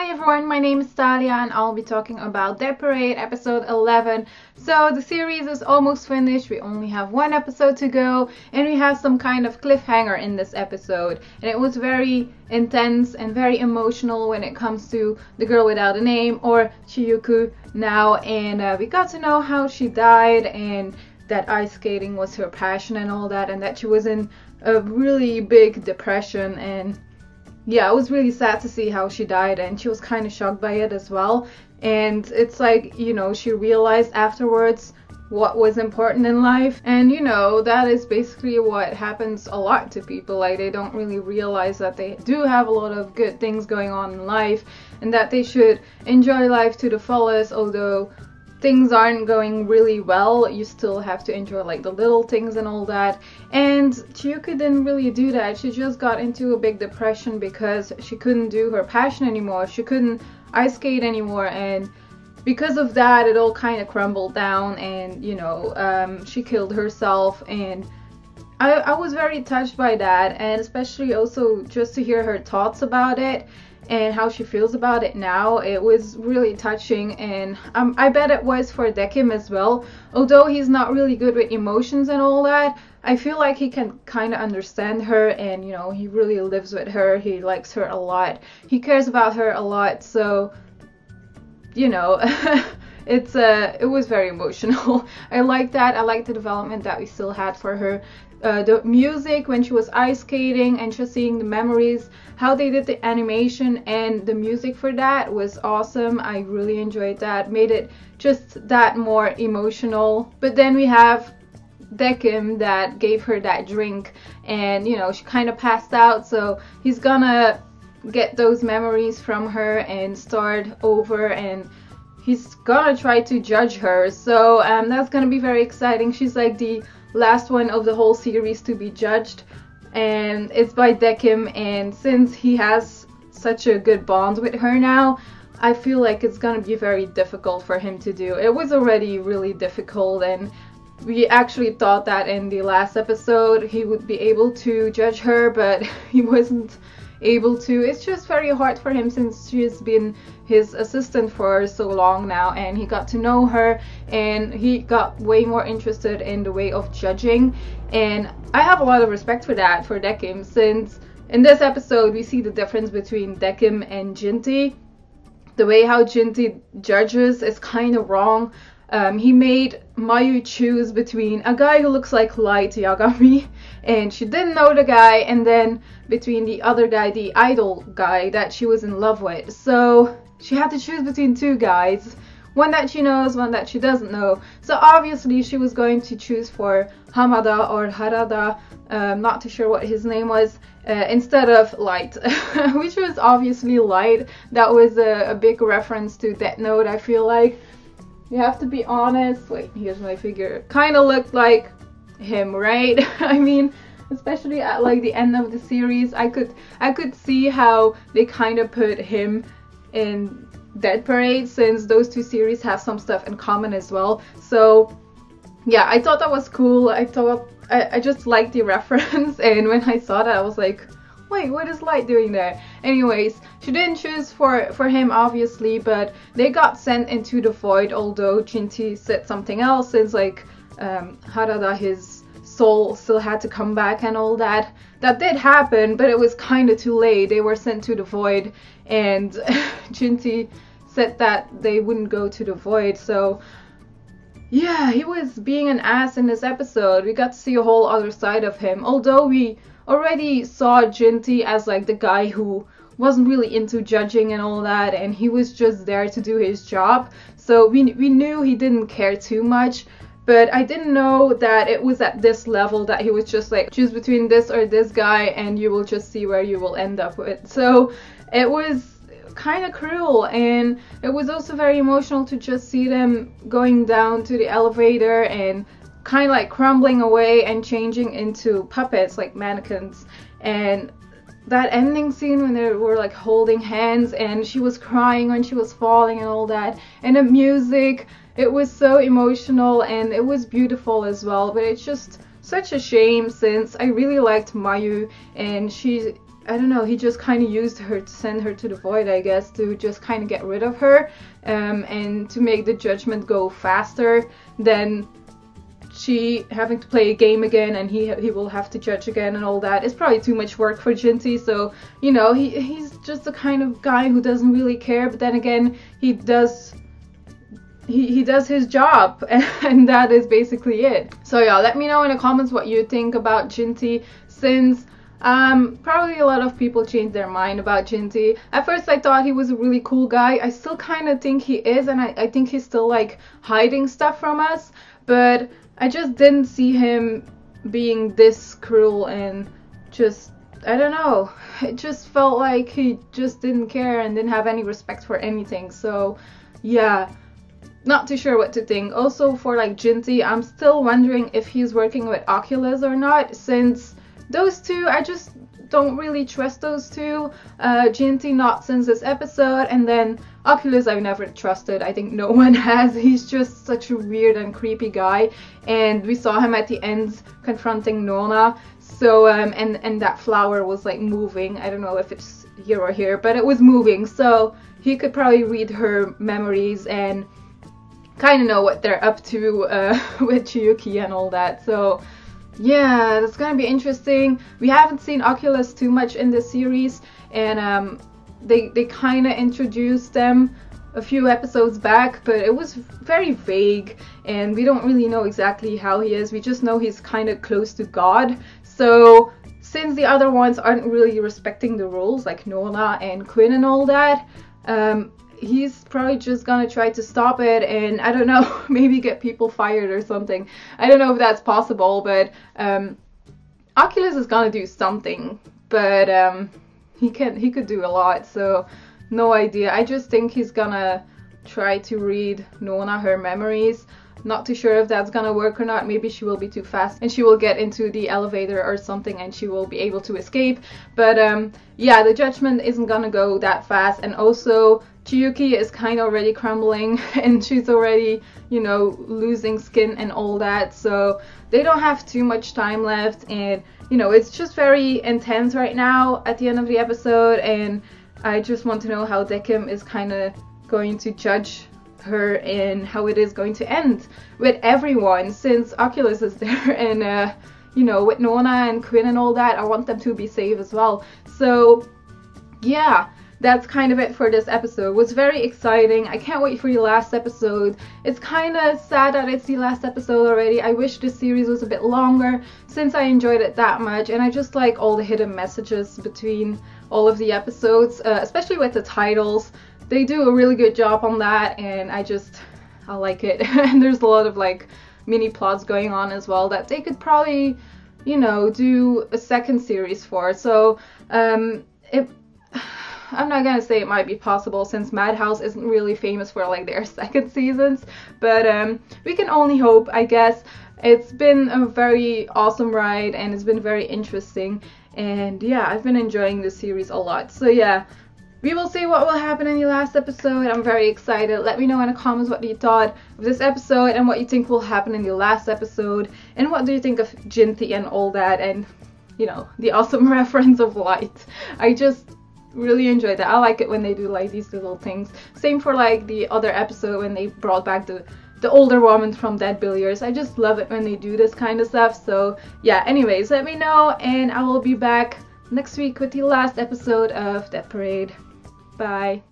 Hi everyone, my name is Thalia and I'll be talking about Dead Parade episode 11. So the series is almost finished, we only have one episode to go and we have some kind of cliffhanger in this episode. And it was very intense and very emotional when it comes to the girl without a name, or Chiyuki now, and we got to know how she died and that ice skating was her passion and all that, and that she was in a really big depression. And yeah, it was really sad to see how she died, and she was kind of shocked by it as well. And it's like, you know, she realized afterwards what was important in life. And you know, that is basically what happens a lot to people. Like, they don't really realize that they do have a lot of good things going on in life and that they should enjoy life to the fullest. Although things aren't going really well, you still have to enjoy like the little things and all that. And Chiyuki didn't really do that. She just got into a big depression because she couldn't do her passion anymore. She couldn't ice skate anymore, and because of that it all kind of crumbled down, and you know, she killed herself. And I was very touched by that, and especially also just to hear her thoughts about it and how she feels about it now. It was really touching, and I bet it was for Dekim as well. Although he's not really good with emotions and all that, I feel like he can kind of understand her, and you know, he really lives with her, he likes her a lot, he cares about her a lot. So you know, it was very emotional. I like that. I like the development that we still had for her. The music when she was ice skating and just seeing the memories, how they did the animation and the music for that was awesome. I really enjoyed that, made it just that more emotional. But then we have Dekim that gave her that drink, and you know, she kind of passed out, so he's gonna get those memories from her and start over, and he's gonna try to judge her. So that's gonna be very exciting. She's like the last one of the whole series to be judged, and it's by Dekim. And since he has such a good bond with her now, I feel like it's gonna be very difficult for him to do. It was already really difficult, and we actually thought that in the last episode he would be able to judge her, but he wasn't able to. It's just very hard for him since she's been his assistant for so long now, and he got to know her and he got way more interested in the way of judging. And I have a lot of respect for that, for Dekim, since in this episode we see the difference between Dekim and Jinty. The way how Jinty judges is kind of wrong. He made Mayu choose between a guy who looks like Light Yagami, and she didn't know the guy, and then between the other guy, the idol guy that she was in love with. So she had to choose between two guys, one that she knows, one that she doesn't know. So obviously she was going to choose for Hamada or Harada, not too sure what his name was, instead of Light, which was obviously Light. That was a big reference to Death Note, I feel like. You have to be honest. Wait, here's my figure. Kind of looked like him, right? I mean, especially at like the end of the series, I could see how they kind of put him in Dead Parade, since those two series have some stuff in common as well. So yeah, I thought that was cool. I just liked the reference, and when I saw that I was like, wait, what is Light doing there? Anyways, she didn't choose for him obviously, but they got sent into the void, although Jinty said something else, since like Harada, his soul still had to come back and all that. That did happen, but it was kind of too late. They were sent to the void, and Jinty said that they wouldn't go to the void. So yeah, he was being an ass in this episode. We got to see a whole other side of him, although we already saw Jinty as like the guy who wasn't really into judging and all that, and he was just there to do his job. So we knew he didn't care too much, but I didn't know that it was at this level, that he was just like, choose between this or this guy and you will just see where you will end up with. So it was kind of cruel, and it was also very emotional to just see them going down to the elevator and kind of like crumbling away and changing into puppets, like mannequins. And that ending scene when they were like holding hands and she was crying when she was falling and all that, and the music, it was so emotional and it was beautiful as well. But it's just such a shame, since I really liked Mayu, and she I don't know, he just kind of used her to send her to the void, I guess, to just kind of get rid of her, and to make the judgment go faster than she having to play a game again, and he will have to judge again and all that. It's probably too much work for Jinty, so, you know, he's just the kind of guy who doesn't really care, but then again, he does his job, and that is basically it. So yeah, let me know in the comments what you think about Jinty, since probably a lot of people changed their mind about Jinty. At first I thought he was a really cool guy. I still kind of think he is, and I think he's still like hiding stuff from us, but I just didn't see him being this cruel, and just, I don't know, it just felt like he just didn't care and didn't have any respect for anything. So yeah, not too sure what to think. Also for like Jinty, I'm still wondering if he's working with Oculus or not, since those two, I just don't really trust those two. Jinty not since this episode, and then Oculus I've never trusted. I think no one has. He's just such a weird and creepy guy, and we saw him at the end confronting Nona. So and that flower was like moving. I don't know if it's here or here, but it was moving, so he could probably read her memories and kind of know what they're up to with Chiyuki and all that. So yeah, that's gonna be interesting. We haven't seen Oculus too much in this series, and they kind of introduced them a few episodes back, but it was very vague, and we don't really know exactly how he is. We just know he's kind of close to God. So since the other ones aren't really respecting the rules, like Nona and Quinn and all that, he's probably just gonna try to stop it, and I don't know, maybe get people fired or something. I don't know if that's possible, but Oculus is gonna do something, but he could do a lot, so no idea. I just think he's gonna try to read Nona her memories. Not too sure if that's gonna work or not. Maybe she will be too fast and she will get into the elevator or something and she will be able to escape. But yeah, the judgment isn't gonna go that fast, and also Chiyuki is kind of already crumbling and she's already, you know, losing skin and all that, so they don't have too much time left, and you know, it's just very intense right now at the end of the episode, and I just want to know how Dekim is kind of going to judge her and how it is going to end with everyone, since Oculus is there, and you know, with Nona and Quinn and all that, I want them to be safe as well. So yeah, that's kind of it for this episode. It was very exciting. I can't wait for the last episode. It's kind of sad that it's the last episode already. I wish this series was a bit longer, since I enjoyed it that much, and I just like all the hidden messages between all of the episodes, especially with the titles. They do a really good job on that, and I like it. And there's a lot of like mini plots going on as well that they could probably, you know, do a second series for. So I'm not gonna say it might be possible, since Madhouse isn't really famous for like their second seasons, but we can only hope, I guess. It's been a very awesome ride, and it's been very interesting, and yeah, I've been enjoying this series a lot. So yeah, we will see what will happen in the last episode. I'm very excited. Let me know in the comments what you thought of this episode and what you think will happen in the last episode, and what do you think of Jinty and all that, and you know, the awesome reference of light. I just really enjoyed that. I like it when they do like these little things. Same for like the other episode when they brought back the older woman from Dead Billiards. I just love it when they do this kind of stuff. So yeah, anyways, let me know, and I will be back next week with the last episode of Death Parade. Bye.